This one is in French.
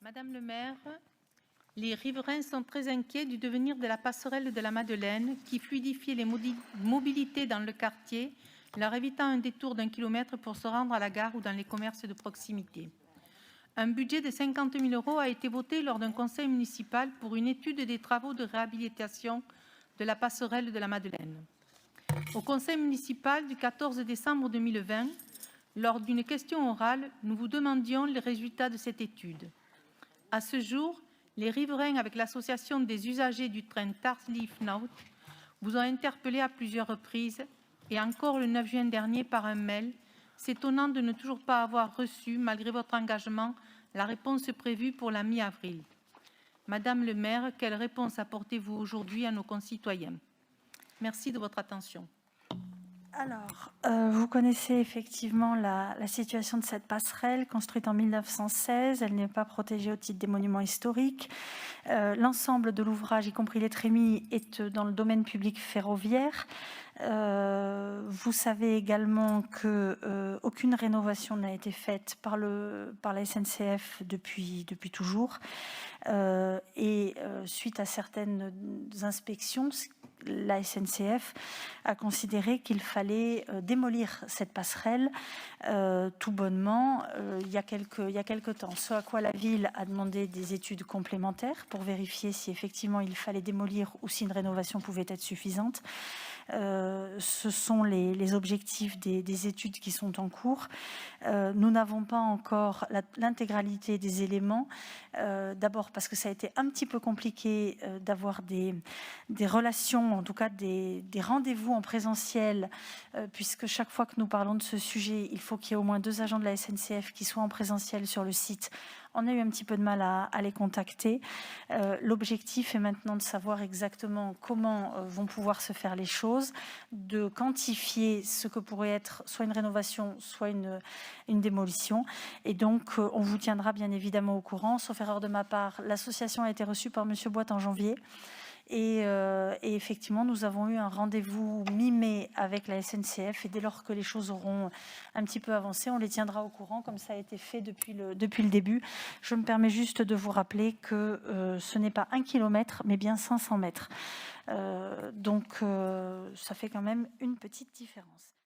Madame le maire, les riverains sont très inquiets du devenir de la passerelle de la Madeleine qui fluidifiait les mobilités dans le quartier, leur évitant un détour d'1 kilomètre pour se rendre à la gare ou dans les commerces de proximité. Un budget de 50 000 € a été voté lors d'un conseil municipal pour une étude des travaux de réhabilitation de la passerelle de la Madeleine. Au conseil municipal du 14 décembre 2020, lors d'une question orale, nous vous demandions les résultats de cette étude. À ce jour, les riverains, avec l'association des usagers du train Tarlif-Naut, vous ont interpellé à plusieurs reprises et encore le 9 juin dernier par un mail, s'étonnant de ne toujours pas avoir reçu, malgré votre engagement, la réponse prévue pour la mi-avril. Madame le maire, quelle réponse apportez-vous aujourd'hui à nos concitoyens? Merci de votre attention. Alors, vous connaissez effectivement la situation de cette passerelle construite en 1916. Elle n'est pas protégée au titre des monuments historiques. L'ensemble de l'ouvrage, y compris les trémies, est dans le domaine public ferroviaire. Vous savez également qu'aucune rénovation n'a été faite par la SNCF depuis toujours. Suite à certaines inspections, la SNCF a considéré qu'il fallait démolir cette passerelle tout bonnement il y a quelque temps. Ce à quoi la ville a demandé des études complémentaires pour vérifier si effectivement il fallait démolir ou si une rénovation pouvait être suffisante. Ce sont les objectifs des études qui sont en cours. Nous n'avons pas encore l'intégralité des éléments. D'abord parce que ça a été un petit peu compliqué d'avoir des relations, en tout cas des rendez-vous en présentiel, puisque chaque fois que nous parlons de ce sujet, il faut qu'il y ait au moins 2 agents de la SNCF qui soient en présentiel sur le site. On a eu un petit peu de mal à les contacter. L'objectif est maintenant de savoir exactement comment vont pouvoir se faire les choses, de quantifier ce que pourrait être soit une rénovation, soit une démolition. Et donc, on vous tiendra bien évidemment au courant. Sauf erreur de ma part, l'association a été reçue par M. Boite en janvier. Et effectivement, nous avons eu un rendez-vous mi-mai avec la SNCF et dès lors que les choses auront un petit peu avancé, on les tiendra au courant comme ça a été fait depuis le début. Je me permets juste de vous rappeler que ce n'est pas 1 kilomètre, mais bien 500 mètres. Donc, ça fait quand même une petite différence.